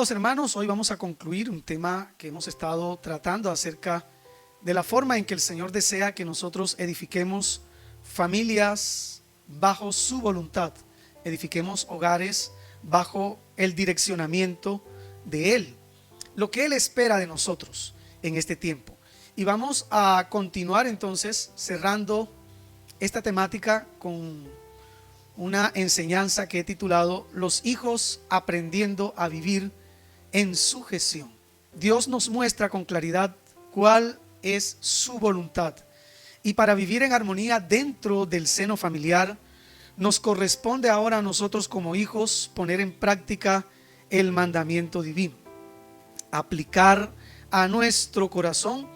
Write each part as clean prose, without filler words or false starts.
amados hermanos, hoy vamos a concluir un tema que hemos estado tratando acerca de la forma en que el Señor desea que nosotros edifiquemos familias bajo su voluntad, edifiquemos hogares bajo el direccionamiento de Él, lo que Él espera de nosotros en este tiempo. Y vamos a continuar entonces cerrando esta temática con una enseñanza que he titulado Los hijos aprendiendo a vivir en sujeción. Dios nos muestra con claridad cuál es su voluntad, y para vivir en armonía dentro del seno familiar nos corresponde ahora a nosotros como hijos poner en práctica el mandamiento divino, aplicar a nuestro corazón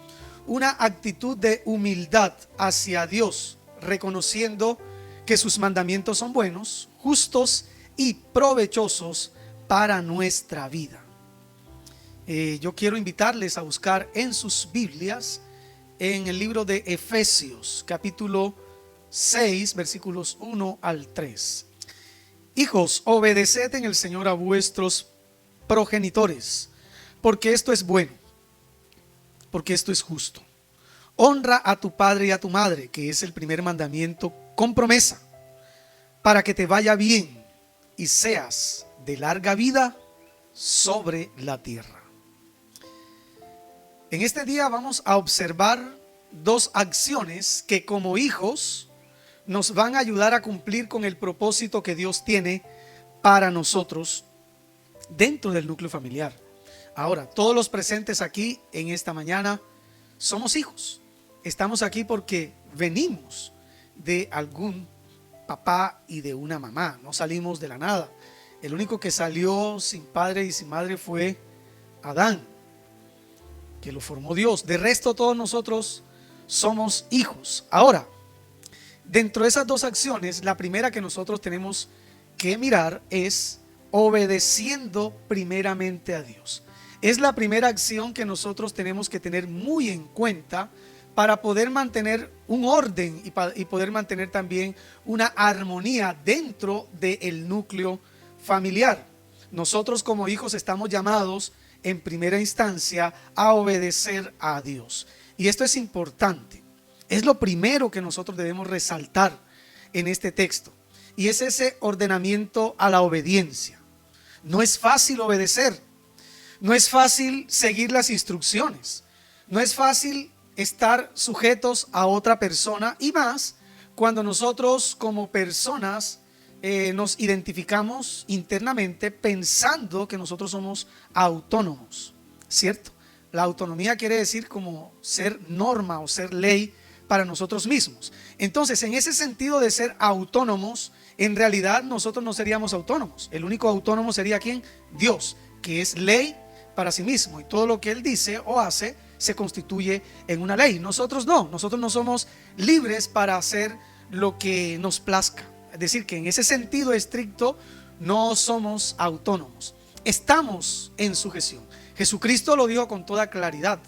una actitud de humildad hacia Dios, reconociendo que sus mandamientos son buenos, justos y provechosos para nuestra vida. Yo quiero invitarles a buscar en sus Biblias, en el libro de Efesios, capítulo 6, versículos 1 al 3. Hijos, obedeced en el Señor a vuestros progenitores, porque esto es bueno, porque esto es justo. Honra a tu padre y a tu madre, que es el primer mandamiento con promesa, para que te vaya bien y seas de larga vida sobre la tierra. En este día vamos a observar dos acciones que como hijos nos van a ayudar a cumplir con el propósito que Dios tiene para nosotros dentro del núcleo familiar. Ahora, todos los presentes aquí en esta mañana somos hijos. Estamos aquí porque venimos de algún papá y de una mamá. No salimos de la nada. El único que salió sin padre y sin madre fue Adán, que lo formó Dios. De resto, todos nosotros somos hijos. Ahora, dentro de esas dos acciones, la primera que nosotros tenemos que mirar es obedeciendo primeramente a Dios. Es la primera acción que nosotros tenemos que tener muy en cuenta para poder mantener un orden y poder mantener también una armonía dentro del núcleo familiar. Nosotros como hijos estamos llamados en primera instancia a obedecer a Dios. Y esto es importante. Es lo primero que nosotros debemos resaltar en este texto. Y es ese ordenamiento a la obediencia. No es fácil obedecer. No es fácil seguir las instrucciones. No es fácil estar sujetos a otra persona, y más cuando nosotros como personas nos identificamos internamente pensando que nosotros somos autónomos, ¿cierto? La autonomía quiere decir como ser norma o ser ley para nosotros mismos. Entonces, en ese sentido de ser autónomos, en realidad nosotros no seríamos autónomos. El único autónomo sería ¿quién? Dios, que es ley para sí mismo, y todo lo que Él dice o hace se constituye en una ley. Nosotros no somos libres para hacer lo que nos plazca. Es decir, que en ese sentido estricto no somos autónomos. Estamos en sujeción. Jesucristo lo dijo con toda claridad.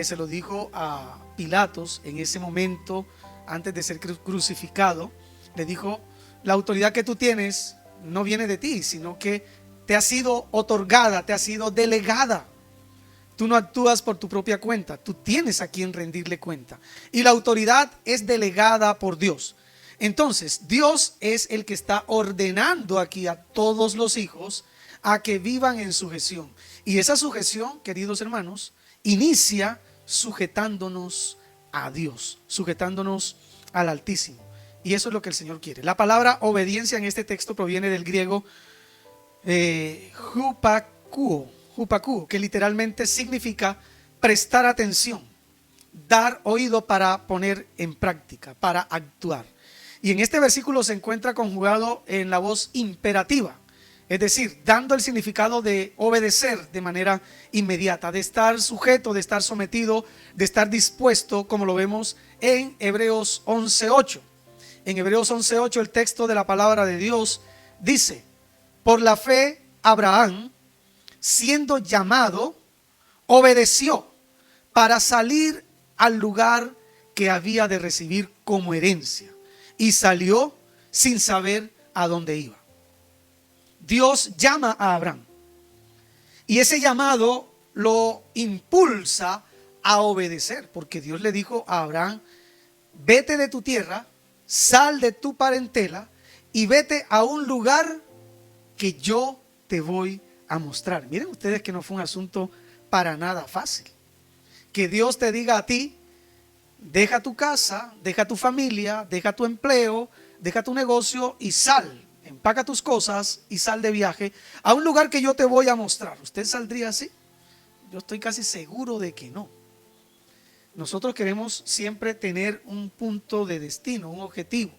Se lo dijo a Pilatos en ese momento antes de ser crucificado. Le dijo: la autoridad que tú tienes no viene de ti, sino que te ha sido otorgada, te ha sido delegada. Tú no actúas por tu propia cuenta, tú tienes a quien rendirle cuenta. Y la autoridad es delegada por Dios. Entonces, Dios es el que está ordenando aquí a todos los hijos a que vivan en sujeción. Y esa sujeción, queridos hermanos, inicia sujetándonos a Dios, sujetándonos al Altísimo. Y eso es lo que el Señor quiere. La palabra obediencia en este texto proviene del griego hupakuo, que literalmente significa prestar atención, dar oído para poner en práctica, para actuar. Y en este versículo se encuentra conjugado en la voz imperativa, es decir, dando el significado de obedecer de manera inmediata, de estar sujeto, de estar sometido, de estar dispuesto, como lo vemos en Hebreos 11:8. En Hebreos 11:8 el texto de la palabra de Dios dice: por la fe Abraham, siendo llamado, obedeció para salir al lugar que había de recibir como herencia, y salió sin saber a dónde iba. Dios llama a Abraham, Y ese llamado lo impulsa a obedecer, porque Dios le dijo a Abraham: vete de tu tierra, sal de tu parentela y vete a un lugar que yo te voy a mostrar. Miren ustedes que no fue un asunto para nada fácil. Que Dios te diga a ti: deja tu casa, deja tu familia, deja tu empleo, deja tu negocio y sal, empaca tus cosas y sal de viaje a un lugar que yo te voy a mostrar. ¿Usted saldría así? Yo estoy casi seguro de que no. Nosotros queremos siempre tener un punto de destino, un objetivo,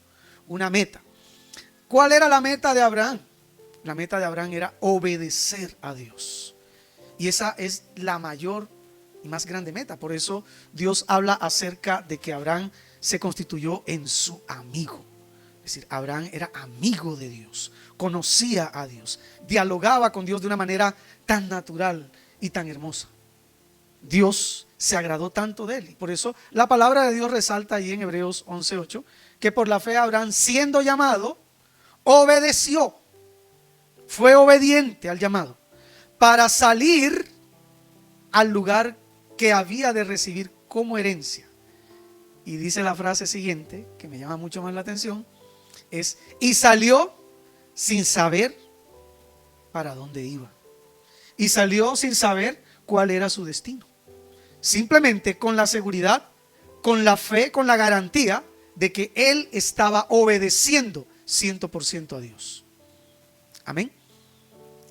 una meta. ¿Cuál era la meta de Abraham? La meta de Abraham era obedecer a Dios. Y esa es la mayor y más grande meta. Por eso Dios habla acerca de que Abraham se constituyó en su amigo. Es decir, Abraham era amigo de Dios, conocía a Dios, dialogaba con Dios de una manera tan natural y tan hermosa. Dios se agradó tanto de él. Y por eso la palabra de Dios resalta ahí en Hebreos 11:8 que por la fe Abraham, siendo llamado, obedeció. Fue obediente al llamado para salir al lugar que había de recibir como herencia. Y dice la frase siguiente, que me llama mucho más la atención, es: y salió sin saber para dónde iba. Y salió sin saber cuál era su destino. Simplemente con la seguridad, con la fe, con la garantía de que él estaba obedeciendo 100% a Dios. Amén.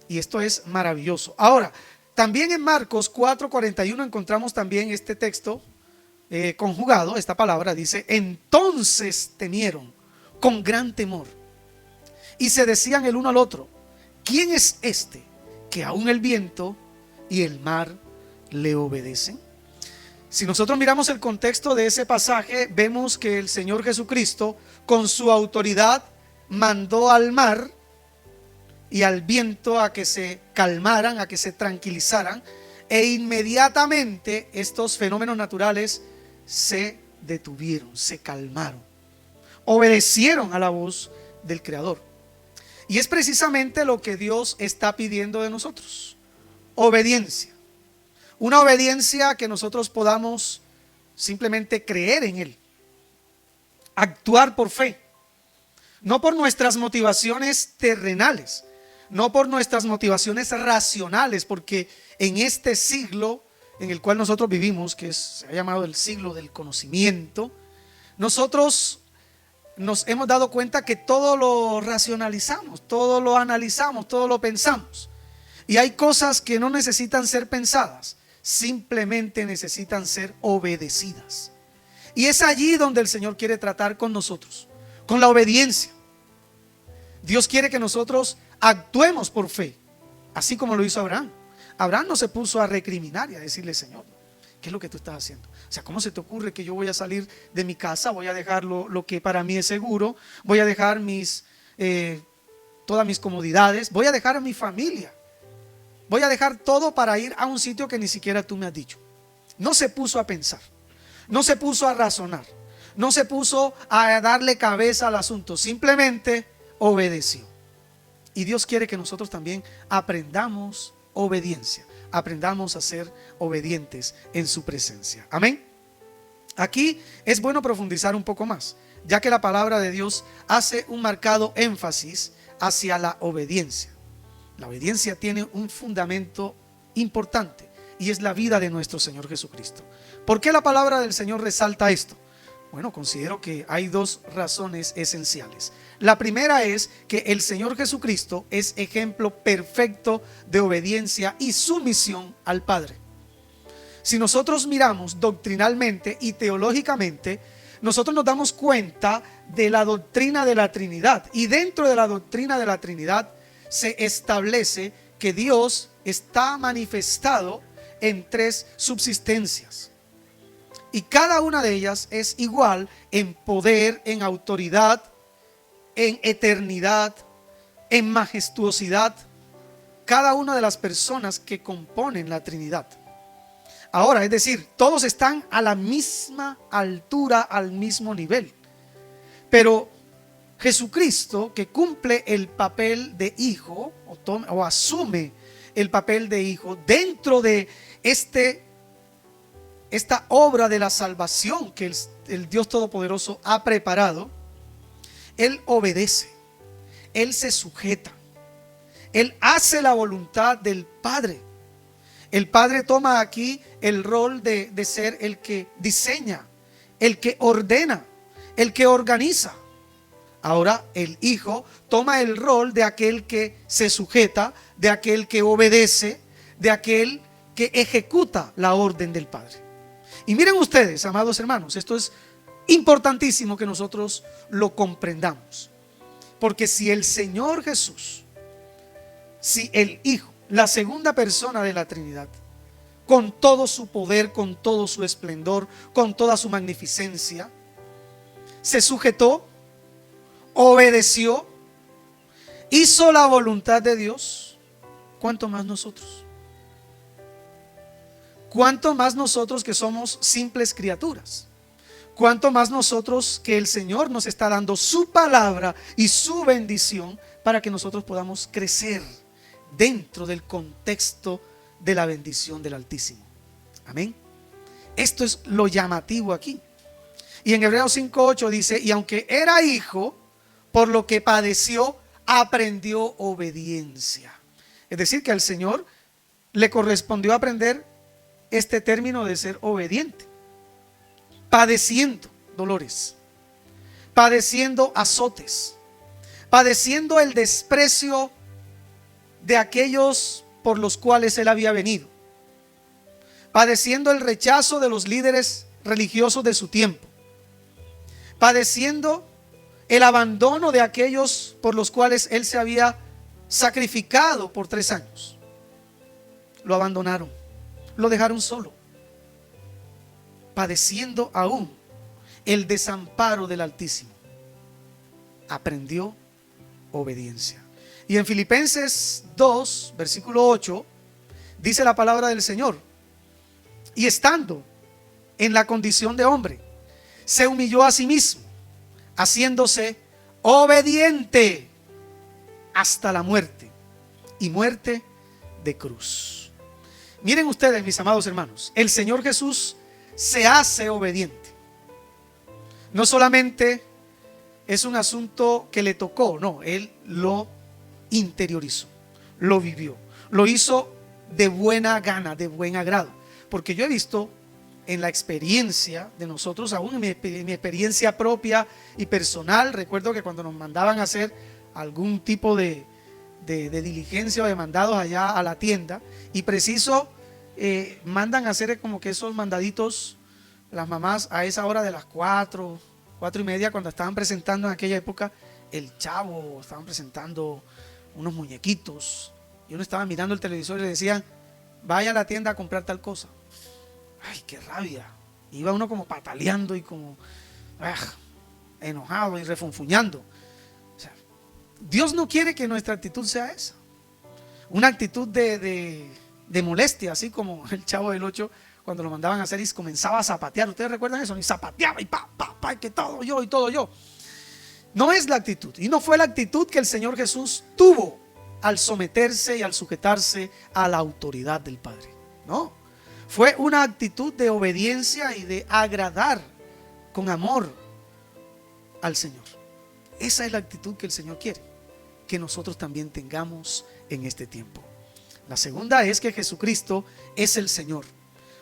Y esto es maravilloso. Ahora, también en Marcos 4:41 encontramos también este texto conjugado. Esta palabra dice: entonces temieron con gran temor y se decían el uno al otro: ¿quién es este que aún el viento y el mar le obedecen? Si nosotros miramos el contexto de ese pasaje, vemos que el Señor Jesucristo, con su autoridad, mandó al mar y al viento a que se calmaran, a que se tranquilizaran, e inmediatamente estos fenómenos naturales se detuvieron, se calmaron, obedecieron a la voz del Creador. Y es precisamente lo que Dios está pidiendo de nosotros: obediencia. Una obediencia que nosotros podamos simplemente creer en Él, actuar por fe, no por nuestras motivaciones terrenales, no por nuestras motivaciones racionales, porque en este siglo en el cual nosotros vivimos, que se ha llamado el siglo del conocimiento, nosotros nos hemos dado cuenta que todo lo racionalizamos, todo lo analizamos, todo lo pensamos. Y hay cosas que no necesitan ser pensadas, simplemente necesitan ser obedecidas. Y es allí donde el Señor quiere tratar con nosotros, con la obediencia. Dios quiere que nosotros actuemos por fe, así como lo hizo Abraham. Abraham no se puso a recriminar y a decirle: Señor, ¿qué es lo que tú estás haciendo? O sea, ¿cómo se te ocurre que yo voy a salir de mi casa, voy a dejar lo que para mí es seguro, voy a dejar todas mis comodidades, voy a dejar a mi familia, voy a dejar todo para ir a un sitio que ni siquiera tú me has dicho? No se puso a pensar, no se puso a razonar, no se puso a darle cabeza al asunto, simplemente obedeció. Y Dios quiere que nosotros también aprendamos obediencia, aprendamos a ser obedientes en su presencia. Amén. Aquí es bueno profundizar un poco más, ya que la palabra de Dios hace un marcado énfasis hacia la obediencia. La obediencia tiene un fundamento importante y es la vida de nuestro Señor Jesucristo. ¿Por qué la palabra del Señor resalta esto? Bueno, considero que hay dos razones esenciales. La primera es que el Señor Jesucristo es ejemplo perfecto de obediencia y sumisión al Padre. Si nosotros miramos doctrinalmente y teológicamente, nosotros nos damos cuenta de la doctrina de la Trinidad. Y dentro de la doctrina de la Trinidad se establece que Dios está manifestado en tres subsistencias. Y cada una de ellas es igual en poder, en autoridad, en eternidad, en majestuosidad. Cada una de las personas que componen la Trinidad. Ahora, es decir, todos están a la misma altura, al mismo nivel. Pero Jesucristo, que cumple el papel de hijo o asume el papel de hijo dentro de esta obra de la salvación que el Dios Todopoderoso ha preparado, Él obedece, Él se sujeta, Él hace la voluntad del Padre. El Padre toma aquí el rol de ser el que diseña, el que ordena, el que organiza. Ahora el Hijo toma el rol de aquel que se sujeta, de aquel que obedece, de aquel que ejecuta la orden del Padre. Y miren ustedes, amados hermanos, esto es importantísimo que nosotros lo comprendamos. Porque si el Señor Jesús, si el Hijo, la segunda persona de la Trinidad, con todo su poder, con todo su esplendor, con toda su magnificencia, se sujetó, obedeció, hizo la voluntad de Dios, ¿cuánto más nosotros? ¿Cuánto más nosotros que somos simples criaturas? ¿Cuánto más nosotros que el Señor nos está dando su palabra y su bendición para que nosotros podamos crecer dentro del contexto de la bendición del Altísimo? Amén. Esto es lo llamativo aquí. Y en Hebreos 5:8 dice: y aunque era hijo, por lo que padeció, aprendió obediencia. Es decir, que al Señor le correspondió aprender este término de ser obediente, padeciendo dolores, padeciendo azotes, padeciendo el desprecio de aquellos por los cuales él había venido, padeciendo el rechazo de los líderes religiosos de su tiempo, padeciendo el abandono de aquellos por los cuales él se había sacrificado por 3 años. Lo abandonaron, lo dejaron solo, padeciendo aún el desamparo del Altísimo. Aprendió obediencia. Y en Filipenses 2, versículo 8, dice la palabra del Señor: y estando en la condición de hombre, se humilló a sí mismo, haciéndose obediente hasta la muerte, y muerte de cruz. Miren ustedes, mis amados hermanos, el Señor Jesús se hace obediente. No solamente es un asunto que le tocó, no, Él lo interiorizó, lo vivió, lo hizo de buena gana, de buen agrado. Porque yo he visto en la experiencia de nosotros, aún en mi experiencia propia y personal, recuerdo que cuando nos mandaban a hacer algún tipo de diligencia o de mandados allá a la tienda, y preciso mandan a hacer como que esos mandaditos las mamás a esa hora de las 4:30, cuando estaban presentando en aquella época el Chavo, estaban presentando unos muñequitos, y uno estaba mirando el televisor y le decían: vaya a la tienda a comprar tal cosa. Ay, qué rabia. Iba uno como pataleando y como enojado y refunfuñando. O sea, Dios no quiere que nuestra actitud sea esa, una actitud de molestia, así como el Chavo del 8, cuando lo mandaban a hacer y comenzaba a zapatear. ¿Ustedes recuerdan eso? Y zapateaba y y que todo yo y todo yo. No es la actitud, y no fue la actitud que el Señor Jesús tuvo al someterse y al sujetarse a la autoridad del Padre. No, fue una actitud de obediencia y de agradar con amor al Señor. Esa es la actitud que el Señor quiere que nosotros también tengamos en este tiempo. La segunda es que Jesucristo es el Señor.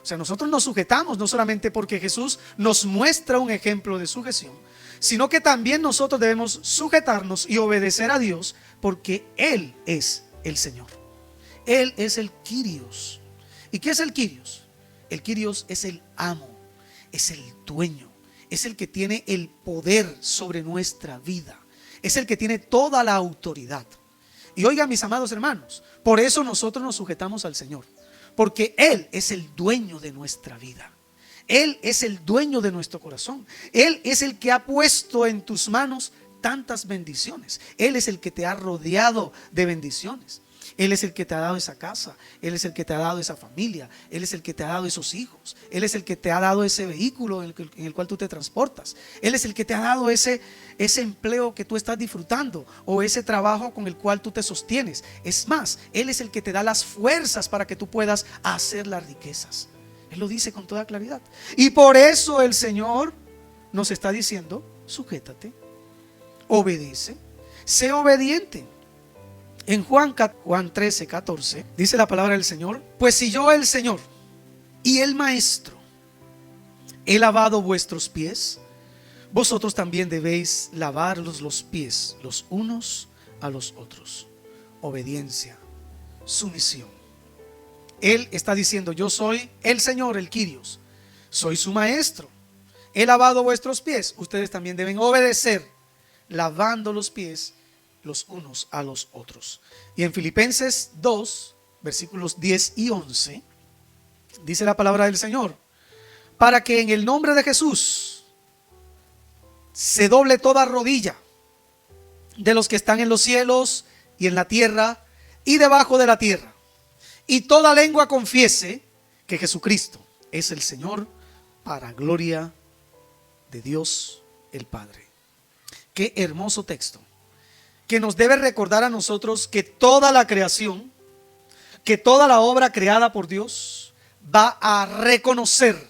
O sea, nosotros nos sujetamos no solamente porque Jesús nos muestra un ejemplo de sujeción, sino que también nosotros debemos sujetarnos y obedecer a Dios, porque Él es el Señor. Él es el Kyrios. ¿Y qué es el Kyrios? El Kyrios es el amo, es el dueño, es el que tiene el poder sobre nuestra vida, es el que tiene toda la autoridad. Y oigan, mis amados hermanos, por eso nosotros nos sujetamos al Señor, porque Él es el dueño de nuestra vida. Él es el dueño de nuestro corazón. Él es el que ha puesto en tus manos tantas bendiciones. Él es el que te ha rodeado de bendiciones. Él es el que te ha dado esa casa, Él es el que te ha dado esa familia, Él es el que te ha dado esos hijos, Él es el que te ha dado ese vehículo en el cual tú te transportas, Él es el que te ha dado ese empleo que tú estás disfrutando o ese trabajo con el cual tú te sostienes. Es más, Él es el que te da las fuerzas para que tú puedas hacer las riquezas. Él lo dice con toda claridad. Y por eso el Señor nos está diciendo: sujétate, obedece, sé obediente. En Juan 13, 14 dice la palabra del Señor: pues si yo, el Señor y el Maestro, he lavado vuestros pies, vosotros también debéis lavaros los pies los unos a los otros. Obediencia, sumisión. Él está diciendo: yo soy el Señor, el Kyrios, soy su maestro, he lavado vuestros pies, ustedes también deben obedecer, lavando los pies los unos a los otros. Y en Filipenses 2, versículos 10 y 11, dice la palabra del Señor: para que en el nombre de Jesús se doble toda rodilla de los que están en los cielos y en la tierra y debajo de la tierra, y toda lengua confiese que Jesucristo es el Señor, para gloria de Dios el Padre. Qué hermoso texto, que nos debe recordar a nosotros que toda la creación, que toda la obra creada por Dios va a reconocer,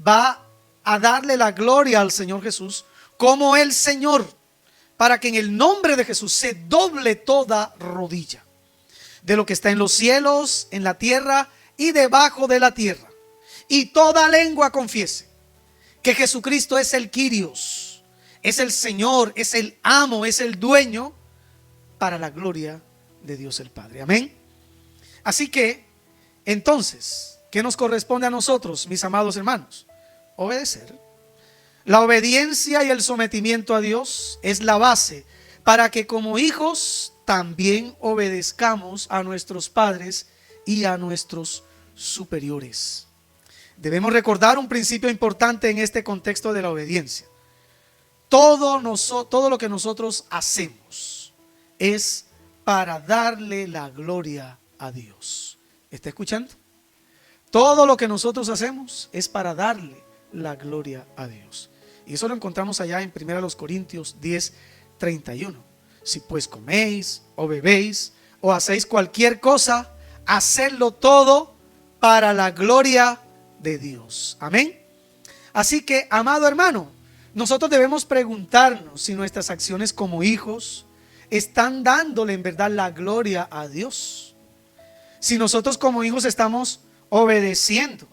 va a darle la gloria al Señor Jesús como el Señor, para que en el nombre de Jesús se doble toda rodilla de lo que está en los cielos, en la tierra y debajo de la tierra, y toda lengua confiese que Jesucristo es el Kyrios, es el Señor, es el amo, es el dueño, para la gloria de Dios el Padre. Amén. Así que, entonces, ¿qué nos corresponde a nosotros, mis amados hermanos? Obedecer. La obediencia y el sometimiento a Dios es la base para que como hijos también obedezcamos a nuestros padres y a nuestros superiores. Debemos recordar un principio importante en este contexto de la obediencia. Todo lo que nosotros hacemos es para darle la gloria a Dios. ¿Está escuchando? Todo lo que nosotros hacemos es para darle la gloria a Dios. Y eso lo encontramos allá en 1 Corintios 10, 31. Si pues coméis o bebéis o hacéis cualquier cosa, hacedlo todo para la gloria de Dios. Amén. Así que, amado hermano, nosotros debemos preguntarnos si nuestras acciones como hijos están dándole en verdad la gloria a Dios. Si nosotros como hijos estamos obedeciendo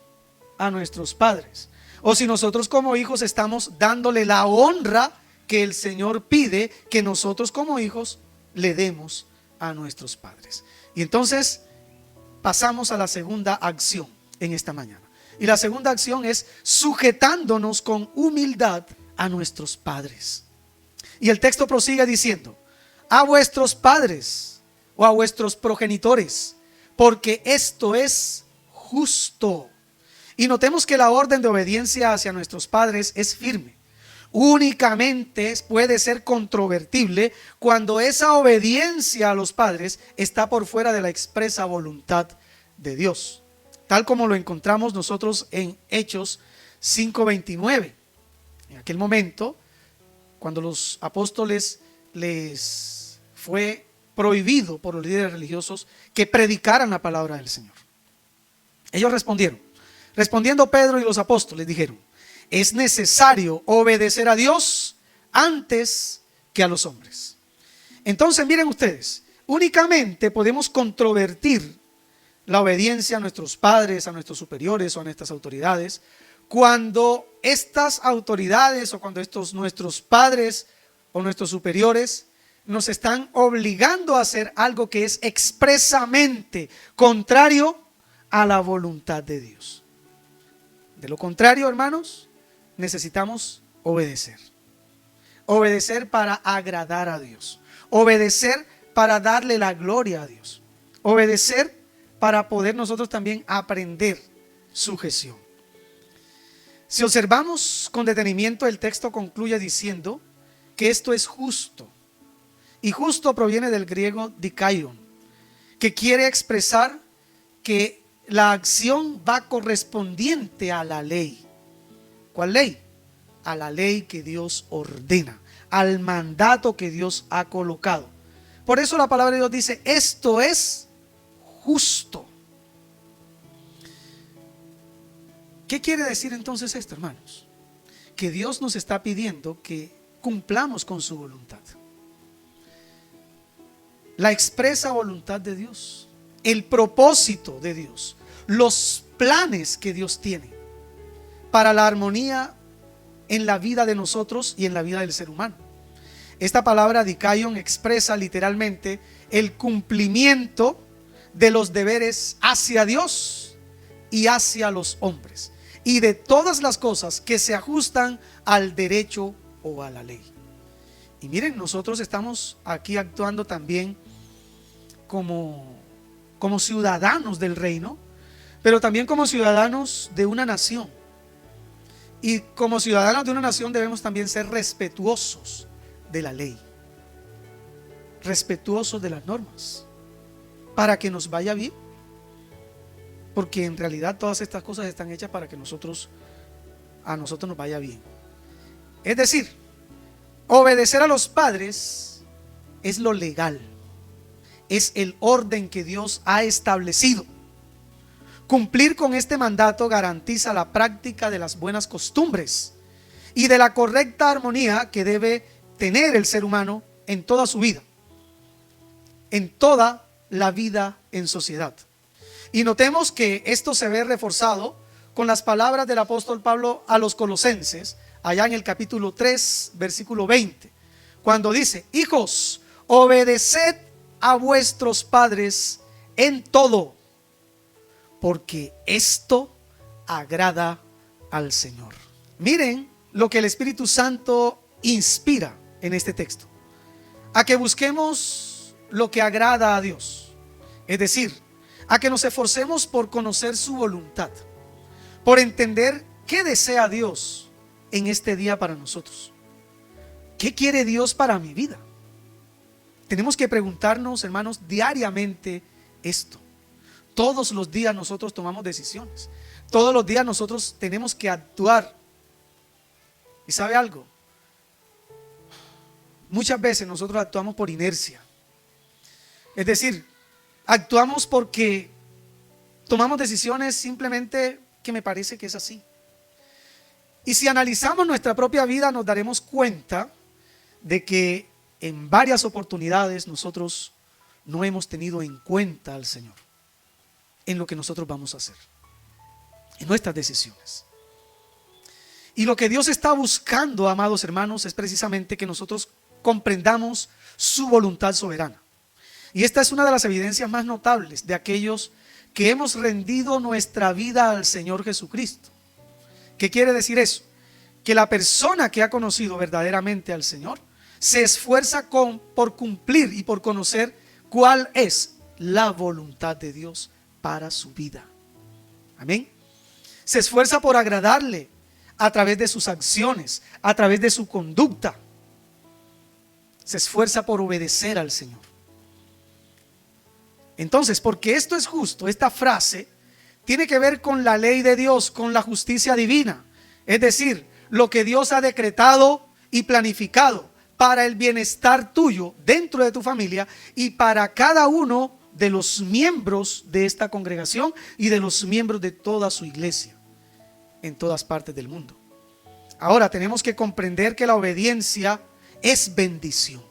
a nuestros padres, o si nosotros como hijos estamos dándole la honra que el Señor pide que nosotros como hijos le demos a nuestros padres. Y entonces pasamos a la segunda acción en esta mañana. Y la segunda acción es sujetándonos con humildad a nuestros padres. Y el texto prosigue diciendo: a vuestros padres o a vuestros progenitores, porque esto es justo. Y notemos que la orden de obediencia hacia nuestros padres es firme. Únicamente puede ser controvertible cuando esa obediencia a los padres está por fuera de la expresa voluntad de Dios, tal como lo encontramos nosotros en Hechos 5:29. En aquel momento, cuando los apóstoles les fue prohibido por los líderes religiosos que predicaran la palabra del Señor, ellos respondiendo Pedro y los apóstoles dijeron: es necesario obedecer a Dios antes que a los hombres. Entonces, miren ustedes, únicamente podemos controvertir la obediencia a nuestros padres, a nuestros superiores o a nuestras autoridades cuando estas autoridades o cuando nuestros padres o nuestros superiores nos están obligando a hacer algo que es expresamente contrario a la voluntad de Dios. De lo contrario, hermanos, necesitamos obedecer. Obedecer para agradar a Dios. Obedecer para darle la gloria a Dios. Obedecer para poder nosotros también aprender sujeción. Si observamos con detenimiento, el texto concluye diciendo que esto es justo. Y justo proviene del griego dikaion, que quiere expresar que la acción va correspondiente a la ley. ¿Cuál ley? A la ley que Dios ordena, al mandato que Dios ha colocado. Por eso la palabra de Dios dice, esto es justo. ¿Qué quiere decir entonces esto, hermanos? Que Dios nos está pidiendo que cumplamos con su voluntad. La expresa voluntad de Dios, el propósito de Dios, los planes que Dios tiene para la armonía en la vida de nosotros y en la vida del ser humano. Esta palabra dikaion expresa literalmente el cumplimiento de los deberes hacia Dios y hacia los hombres, y de todas las cosas que se ajustan al derecho o a la ley. Y miren, nosotros estamos aquí actuando también como ciudadanos del reino, pero también como ciudadanos de una nación. Y como ciudadanos de una nación debemos también ser respetuosos de la ley, respetuosos de las normas, para que nos vaya bien. Porque en realidad todas estas cosas están hechas para que a nosotros nos vaya bien. Es decir, obedecer a los padres es lo legal, es el orden que Dios ha establecido. Cumplir con este mandato garantiza la práctica de las buenas costumbres y de la correcta armonía que debe tener el ser humano en toda su vida, en toda la vida en sociedad. Y notemos que esto se ve reforzado con las palabras del apóstol Pablo a los colosenses, allá en el capítulo 3, versículo 20, cuando dice: hijos, obedeced a vuestros padres en todo, porque esto agrada al Señor. Miren lo que el Espíritu Santo inspira en este texto: a que busquemos lo que agrada a Dios, es decir, a que nos esforcemos por conocer su voluntad, por entender qué desea Dios en este día para nosotros. ¿Qué quiere Dios para mi vida? Tenemos que preguntarnos, hermanos, diariamente esto. Todos los días nosotros tomamos decisiones. Todos los días nosotros tenemos que actuar. ¿Y sabe algo? Muchas veces nosotros actuamos por inercia. Es decir, actuamos porque tomamos decisiones simplemente que me parece que es así. Y si analizamos nuestra propia vida, nos daremos cuenta de que en varias oportunidades nosotros no hemos tenido en cuenta al Señor en lo que nosotros vamos a hacer, en nuestras decisiones. Y lo que Dios está buscando, amados hermanos, es precisamente que nosotros comprendamos su voluntad soberana. Y esta es una de las evidencias más notables de aquellos que hemos rendido nuestra vida al Señor Jesucristo. ¿Qué quiere decir eso? Que la persona que ha conocido verdaderamente al Señor se esfuerza por cumplir y por conocer cuál es la voluntad de Dios para su vida. Amén. Se esfuerza por agradarle a través de sus acciones, a través de su conducta. Se esfuerza por obedecer al Señor. Entonces, porque esto es justo, esta frase tiene que ver con la ley de Dios, con la justicia divina. Es decir, lo que Dios ha decretado y planificado para el bienestar tuyo dentro de tu familia y para cada uno de los miembros de esta congregación y de los miembros de toda su iglesia en todas partes del mundo. Ahora tenemos que comprender que la obediencia es bendición.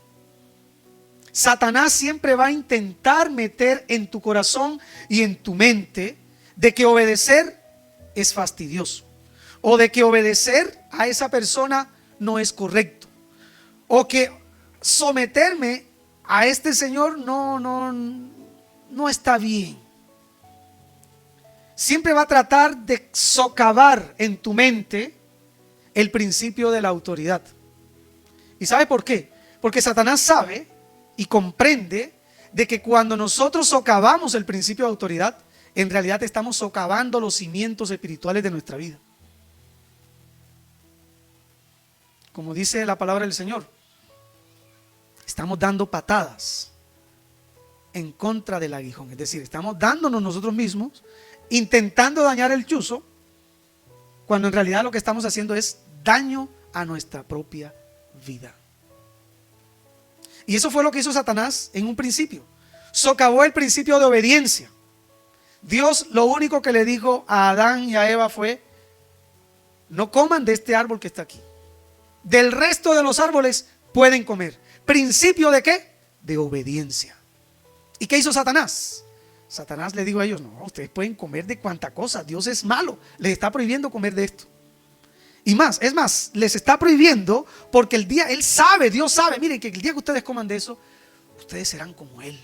Satanás siempre va a intentar meter en tu corazón y en tu mente de que obedecer es fastidioso, o de que obedecer a esa persona no es correcto, o que someterme a este señor no está bien. Siempre va a tratar de socavar en tu mente el principio de la autoridad. ¿Y sabe por qué? Porque Satanás sabe y comprende de que cuando nosotros socavamos el principio de autoridad, en realidad estamos socavando los cimientos espirituales de nuestra vida. Como dice la palabra del Señor, estamos dando patadas en contra del aguijón. Es decir, estamos dándonos nosotros mismos, intentando dañar el chuzo, cuando en realidad lo que estamos haciendo es daño a nuestra propia vida. Y eso fue lo que hizo Satanás en un principio. Socavó el principio de obediencia. Dios lo único que le dijo a Adán y a Eva fue: no coman de este árbol que está aquí. Del resto de los árboles pueden comer. ¿Principio de qué? De obediencia. ¿Y qué hizo Satanás? Satanás le dijo a ellos: no, ustedes pueden comer de cuanta cosa. Dios es malo, les está prohibiendo comer de esto. Y más, es más, les está prohibiendo porque el día, Él sabe, Dios sabe, miren que el día que ustedes coman de eso, ustedes serán como Él.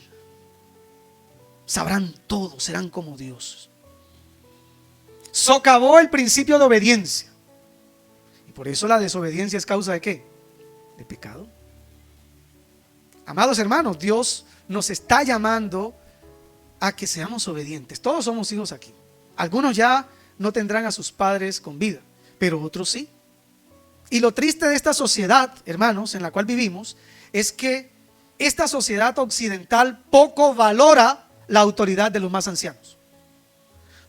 Sabrán todo, serán como Dios. Socavó el principio de obediencia. Y por eso la desobediencia es causa de ¿qué? De pecado. Amados hermanos, Dios nos está llamando a que seamos obedientes. Todos somos hijos aquí. Algunos ya no tendrán a sus padres con vida, pero otros sí. Y lo triste de esta sociedad, hermanos, en la cual vivimos, es que esta sociedad occidental poco valora la autoridad de los más ancianos.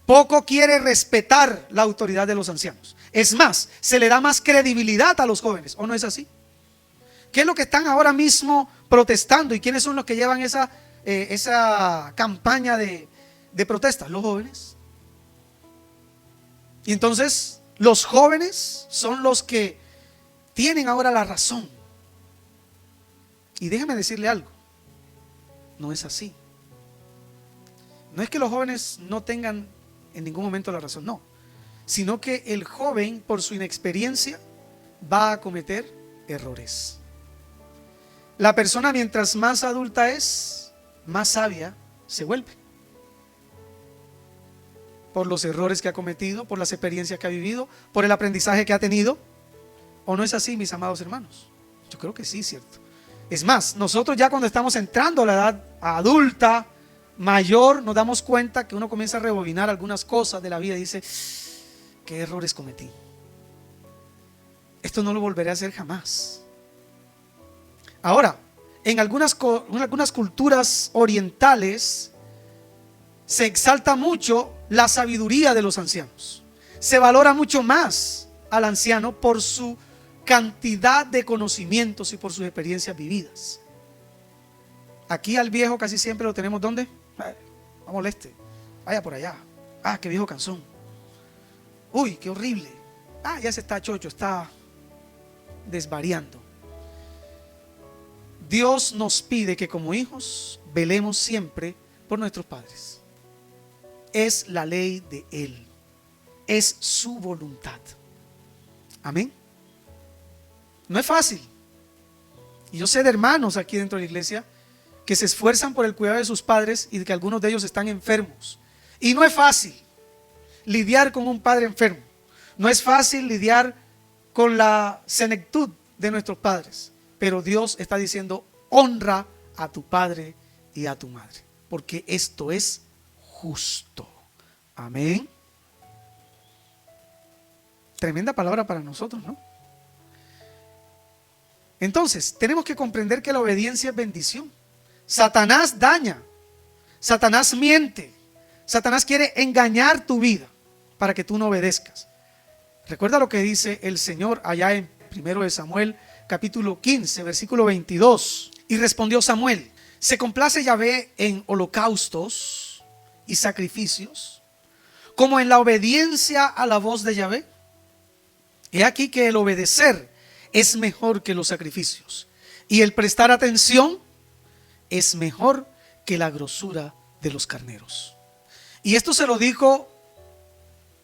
Poco quiere respetar la autoridad de los ancianos. Es más, se le da más credibilidad a los jóvenes, ¿o no es así? ¿Qué es lo que están ahora mismo protestando? ¿Y quiénes son los que llevan esa campaña de protesta? Los jóvenes. Y entonces los jóvenes son los que tienen ahora la razón. Y déjeme decirle algo, no es así. No es que los jóvenes no tengan en ningún momento la razón, no, sino que el joven, por su inexperiencia, va a cometer errores. La persona, mientras más adulta es, más sabia se vuelve, por los errores que ha cometido, por las experiencias que ha vivido, por el aprendizaje que ha tenido. ¿O no es así, mis amados hermanos? Yo creo que sí, ¿cierto? Es más, nosotros ya cuando estamos entrando a la edad adulta, mayor, nos damos cuenta que uno comienza a rebobinar algunas cosas de la vida y dice: ¿qué errores cometí? Esto no lo volveré a hacer jamás. Ahora, en algunas culturas orientales se exalta mucho la sabiduría de los ancianos. Se valora mucho más al anciano por su cantidad de conocimientos y por sus experiencias vividas. Aquí al viejo casi siempre lo tenemos ¿dónde? Vamos al este, vaya por allá. Ah, qué viejo cansón. Uy, qué horrible. Ah, ya se está chocho, está desvariando. Dios nos pide que como hijos velemos siempre por nuestros padres. Es la ley de Él, es su voluntad. Amén. No es fácil. Y yo sé de hermanos aquí dentro de la iglesia que se esfuerzan por el cuidado de sus padres y que algunos de ellos están enfermos. Y no es fácil lidiar con un padre enfermo. No es fácil lidiar con la senectud de nuestros padres. Pero Dios está diciendo: honra a tu padre y a tu madre, porque esto es justo. Amén. Tremenda palabra para nosotros, ¿no? Entonces, tenemos que comprender que la obediencia es bendición. Satanás daña, Satanás miente, Satanás quiere engañar tu vida para que tú no obedezcas. Recuerda lo que dice el Señor allá en 1 Samuel capítulo 15, versículo 22. Y respondió Samuel: ¿se complace Yahvé en holocaustos y sacrificios, como en la obediencia a la voz de Yahvé? He aquí que el obedecer es mejor que los sacrificios, y el prestar atención es mejor que la grosura de los carneros. Y esto se lo dijo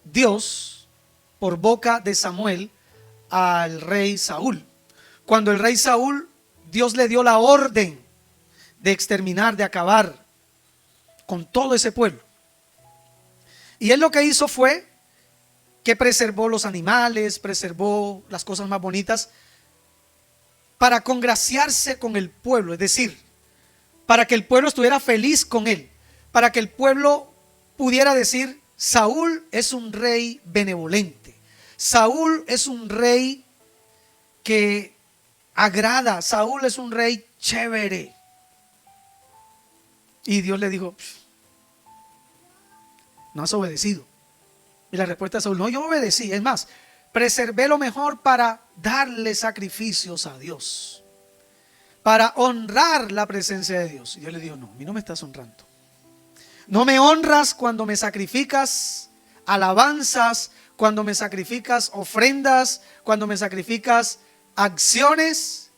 Dios por boca de Samuel al rey Saúl. Cuando el rey Saúl, Dios le dio la orden de exterminar, de acabar con todo ese pueblo. Y él lo que hizo fue que preservó los animales, preservó las cosas más bonitas para congraciarse con el pueblo, es decir, para que el pueblo estuviera feliz con él, para que el pueblo pudiera decir: Saúl es un rey benevolente, Saúl es un rey que agrada, Saúl es un rey chévere. Y Dios le dijo, no has obedecido. Y la respuesta de Saúl, no, yo obedecí. Es más, preservé lo mejor para darle sacrificios a Dios, para honrar la presencia de Dios. Y Dios le dijo, no, a mí no me estás honrando. No me honras cuando me sacrificas alabanzas, cuando me sacrificas ofrendas, cuando me sacrificas acciones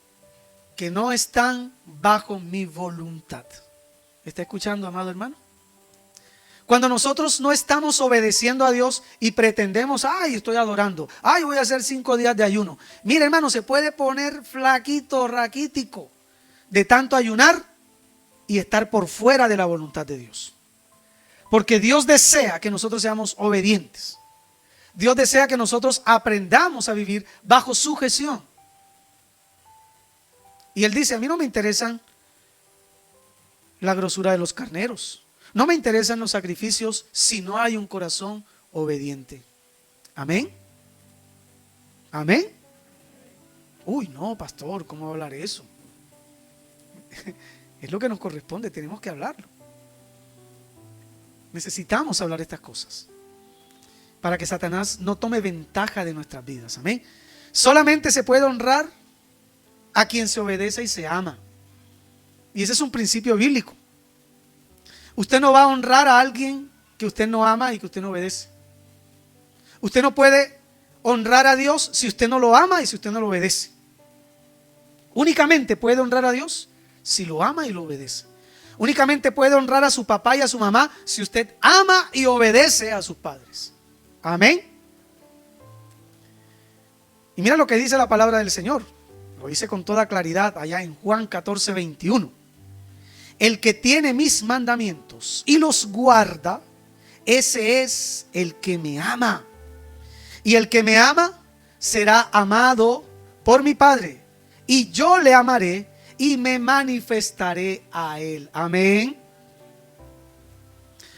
que no están bajo mi voluntad. ¿Está escuchando, amado hermano? Cuando nosotros no estamos obedeciendo a Dios y pretendemos, ay, estoy adorando, ay, voy a hacer 5 días de ayuno. Mire, hermano, se puede poner flaquito, raquítico de tanto ayunar y estar por fuera de la voluntad de Dios. Porque Dios desea que nosotros seamos obedientes. Dios desea que nosotros aprendamos a vivir bajo su gestión. Y Él dice, a mí no me interesan la grosura de los carneros. No me interesan los sacrificios si no hay un corazón obediente. Amén. Amén. Uy, no, pastor, ¿cómo va a hablar eso? Es lo que nos corresponde, tenemos que hablarlo. Necesitamos hablar estas cosas para que Satanás no tome ventaja de nuestras vidas. Amén. Solamente se puede honrar a quien se obedece y se ama. Y ese es un principio bíblico. Usted no va a honrar a alguien que usted no ama y que usted no obedece. Usted no puede honrar a Dios si usted no lo ama y si usted no lo obedece. Únicamente puede honrar a Dios si lo ama y lo obedece. Únicamente puede honrar a su papá y a su mamá si usted ama y obedece a sus padres. Amén. Y mira lo que dice la palabra del Señor. Lo dice con toda claridad allá en Juan 14:21. El que tiene mis mandamientos y los guarda, ese es el que me ama. Y el que me ama será amado por mi Padre. Y yo le amaré y me manifestaré a él. Amén.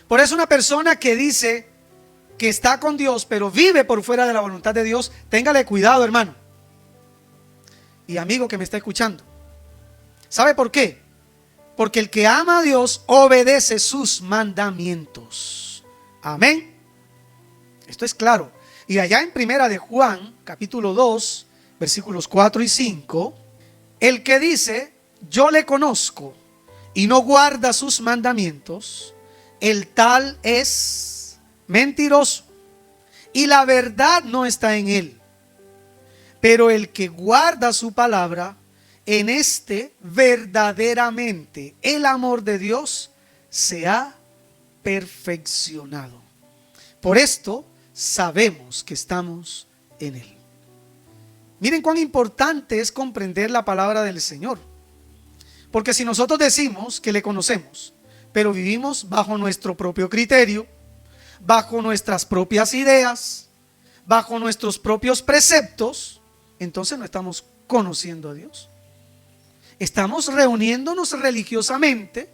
Por eso una persona que dice que está con Dios, pero vive por fuera de la voluntad de Dios, téngale cuidado, hermano. Y amigo que me está escuchando. ¿Sabe por qué? Porque el que ama a Dios obedece sus mandamientos. Amén. Esto es claro. Y allá en primera de Juan, capítulo 2, versículos 4 y 5, el que dice, yo le conozco y no guarda sus mandamientos, el tal es mentiroso y la verdad no está en él. Pero el que guarda su palabra, en este verdaderamente el amor de Dios se ha perfeccionado. Por esto sabemos que estamos en él. Miren cuán importante es comprender la palabra del Señor. Porque si nosotros decimos que le conocemos, pero vivimos bajo nuestro propio criterio, bajo nuestras propias ideas, bajo nuestros propios preceptos, entonces no estamos conociendo a Dios. Estamos reuniéndonos religiosamente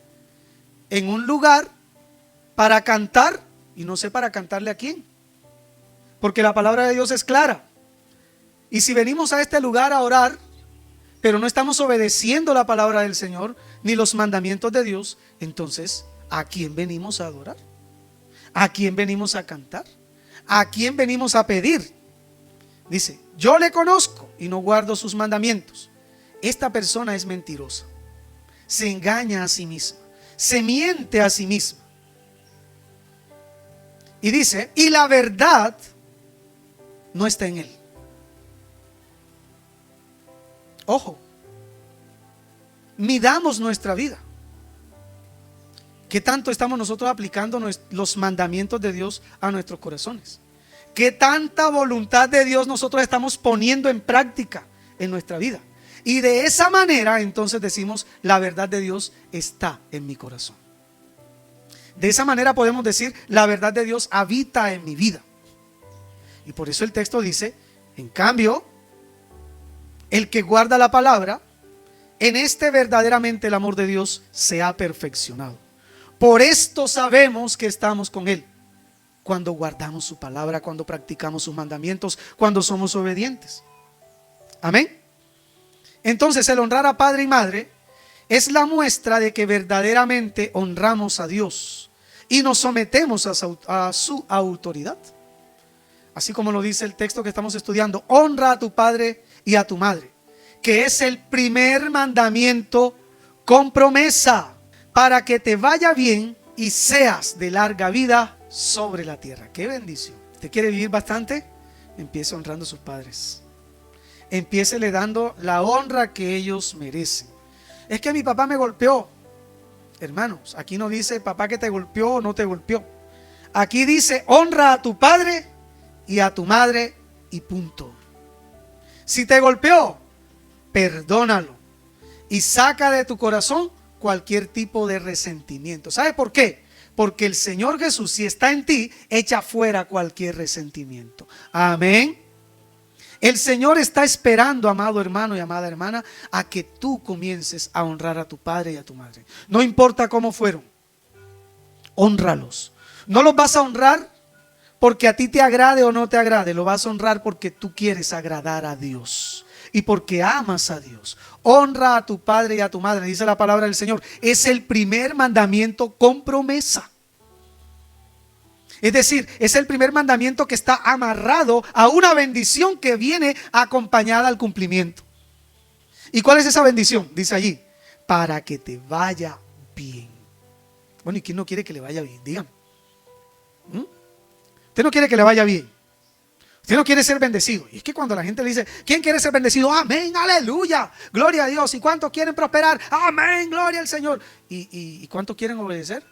en un lugar para cantar, y no sé para cantarle a quién, porque la palabra de Dios es clara. Y si venimos a este lugar a orar, pero no estamos obedeciendo la palabra del Señor, ni los mandamientos de Dios, entonces, ¿a quién venimos a adorar? ¿A quién venimos a cantar? ¿A quién venimos a pedir? Dice, yo le conozco y no guardo sus mandamientos. Esta persona es mentirosa. Se engaña a sí misma. Se miente a sí misma. Y dice, y la verdad no está en él. Ojo, midamos nuestra vida. ¿Qué tanto estamos nosotros aplicando los mandamientos de Dios a nuestros corazones? ¿Qué tanta voluntad de Dios nosotros estamos poniendo en práctica en nuestra vida? Y de esa manera entonces decimos, la verdad de Dios está en mi corazón. De esa manera podemos decir, la verdad de Dios habita en mi vida. Y por eso el texto dice, en cambio, el que guarda la palabra, en este verdaderamente el amor de Dios se ha perfeccionado. Por esto sabemos que estamos con Él, cuando guardamos su palabra, cuando practicamos sus mandamientos, cuando somos obedientes. Amén. Entonces el honrar a padre y madre es la muestra de que verdaderamente honramos a Dios y nos sometemos a su autoridad. Así como lo dice el texto que estamos estudiando, honra a tu padre y a tu madre, que es el primer mandamiento con promesa, para que te vaya bien y seas de larga vida sobre la tierra. ¡Qué bendición! ¿Usted quiere vivir bastante? Empiece honrando a sus padres. Empiécele dando la honra que ellos merecen. Es que mi papá me golpeó. Hermanos, aquí no dice papá que te golpeó o no te golpeó. Aquí dice honra a tu padre y a tu madre y punto. Si te golpeó, perdónalo y saca de tu corazón cualquier tipo de resentimiento. ¿Sabe por qué? Porque el Señor Jesús, si está en ti, echa fuera cualquier resentimiento. Amén. El Señor está esperando, amado hermano y amada hermana, a que tú comiences a honrar a tu padre y a tu madre. No importa cómo fueron, hónralos. No los vas a honrar porque a ti te agrade o no te agrade, lo vas a honrar porque tú quieres agradar a Dios y porque amas a Dios. Honra a tu padre y a tu madre, dice la palabra del Señor. Es el primer mandamiento con promesa. Es decir, es el primer mandamiento que está amarrado a una bendición que viene acompañada al cumplimiento. ¿Y cuál es esa bendición? Dice allí, para que te vaya bien. Bueno, ¿y quién no quiere que le vaya bien? Dígame. Usted no quiere que le vaya bien. Usted no quiere ser bendecido. Y es que cuando la gente le dice, ¿quién quiere ser bendecido? Amén, aleluya, gloria a Dios. ¿Y cuántos quieren prosperar? Amén, gloria al Señor. ¿Y cuántos quieren obedecer?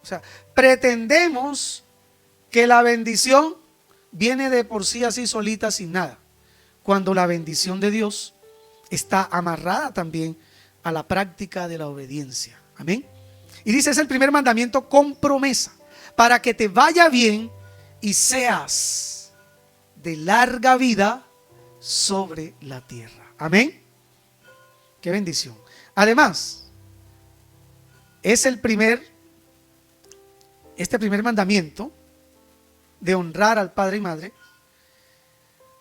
O sea, pretendemos que la bendición viene de por sí así solita, sin nada, cuando la bendición de Dios está amarrada también a la práctica de la obediencia. Amén. Y dice, es el primer mandamiento con promesa, para que te vaya bien y seas de larga vida sobre la tierra. Amén. Qué bendición. Además, es este primer mandamiento de honrar al padre y madre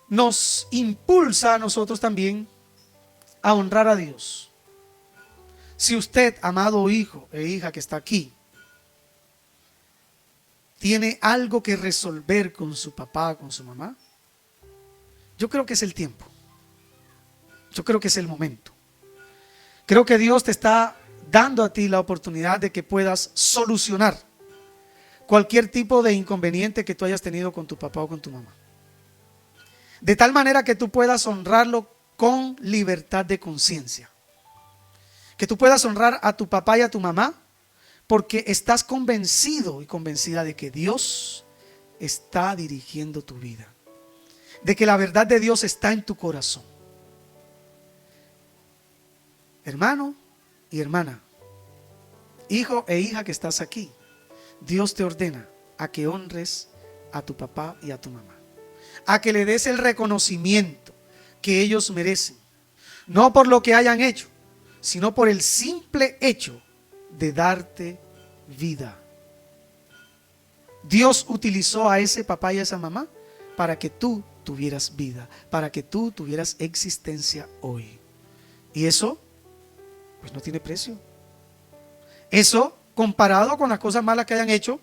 nos impulsa a nosotros también a honrar a Dios. Si usted, amado hijo e hija que está aquí, tiene algo que resolver con su papá, con su mamá, yo creo que es el tiempo. Yo creo que es el momento. Creo que Dios te está dando a ti la oportunidad de que puedas solucionar cualquier tipo de inconveniente que tú hayas tenido con tu papá o con tu mamá. De tal manera que tú puedas honrarlo con libertad de conciencia. Que tú puedas honrar a tu papá y a tu mamá porque estás convencido y convencida de que Dios está dirigiendo tu vida. De que la verdad de Dios está en tu corazón. Hermano y hermana, hijo e hija que estás aquí, Dios te ordena a que honres a tu papá y a tu mamá, a que le des el reconocimiento que ellos merecen, no por lo que hayan hecho, sino por el simple hecho de darte vida. Dios utilizó a ese papá y a esa mamá para que tú tuvieras vida, para que tú tuvieras existencia hoy. Y eso, pues no tiene precio. Eso, comparado con las cosas malas que hayan hecho,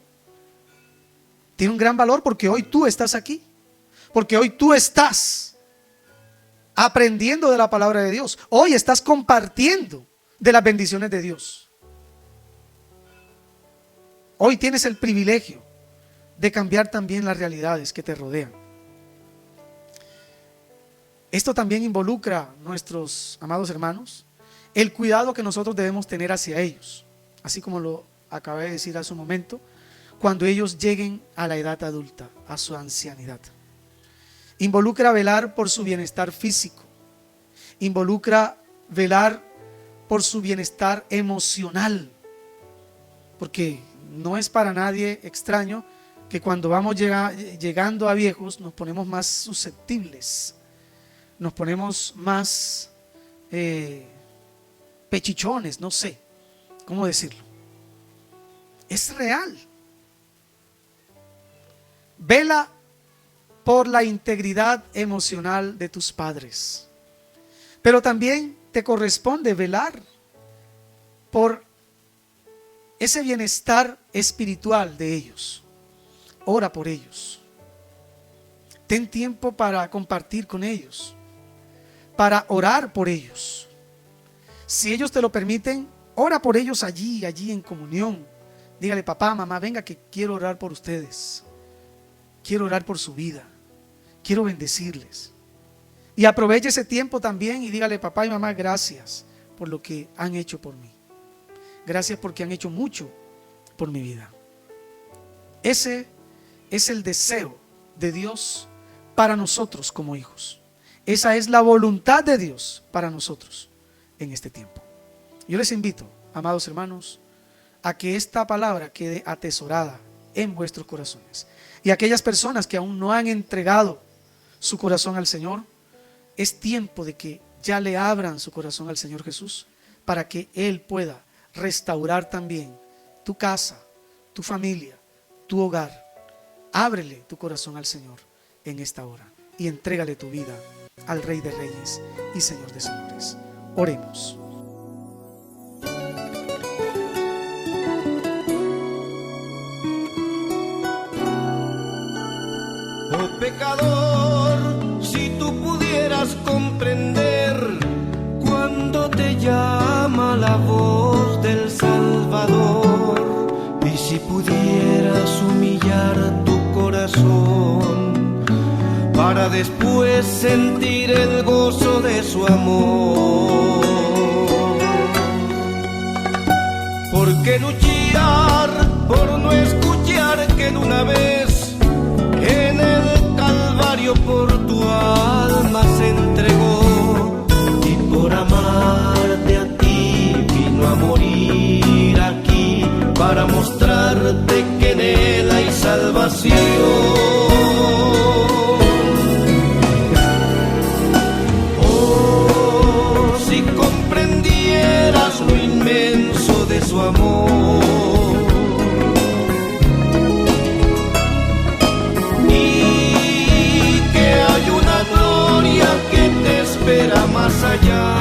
tiene un gran valor porque hoy tú estás aquí. Porque hoy tú estás aprendiendo de la palabra de Dios. Hoy estás compartiendo de las bendiciones de Dios. Hoy tienes el privilegio de cambiar también las realidades que te rodean. Esto también involucra, nuestros amados hermanos, el cuidado que nosotros debemos tener hacia ellos. Así como lo acabé de decir hace un momento, cuando ellos lleguen a la edad adulta, a su ancianidad. Involucra velar por su bienestar físico. Involucra velar por su bienestar emocional. Porque no es para nadie extraño que cuando vamos llegando a viejos nos ponemos más susceptibles. Nos ponemos más pechichones, no sé cómo decirlo. Es real. Vela por la integridad emocional de tus padres, pero también te corresponde velar por ese bienestar espiritual de ellos. Ora por ellos. Ten tiempo para compartir con ellos, para orar por ellos. Si ellos te lo permiten, ora por ellos allí en comunión. Dígale: papá, mamá, venga que quiero orar por ustedes. Quiero orar por su vida. Quiero bendecirles. Y aproveche ese tiempo también y dígale: papá y mamá, gracias por lo que han hecho por mí. Gracias porque han hecho mucho por mi vida. Ese es el deseo de Dios para nosotros como hijos. Esa es la voluntad de Dios para nosotros en este tiempo. Yo les invito, amados hermanos, a que esta palabra quede atesorada en vuestros corazones. Y aquellas personas que aún no han entregado su corazón al Señor, es tiempo de que ya le abran su corazón al Señor Jesús, para que Él pueda restaurar también tu casa, tu familia, tu hogar. Ábrele tu corazón al Señor en esta hora y entrégale tu vida al Rey de Reyes y Señor de Señores. Oremos. Oh pecador, si tú pudieras comprender cuando te llama la voz del Salvador, y si pudieras humillar tu corazón para después sentir el gozo de su amor. ¿Por qué luchar por no escuchar que en una vez en el Calvario por tu alma se entregó, y por amarte a ti vino a morir aquí para mostrarte que en Él hay salvación? Oh, si comprendieras lo inmenso de su amor, que te espera más allá.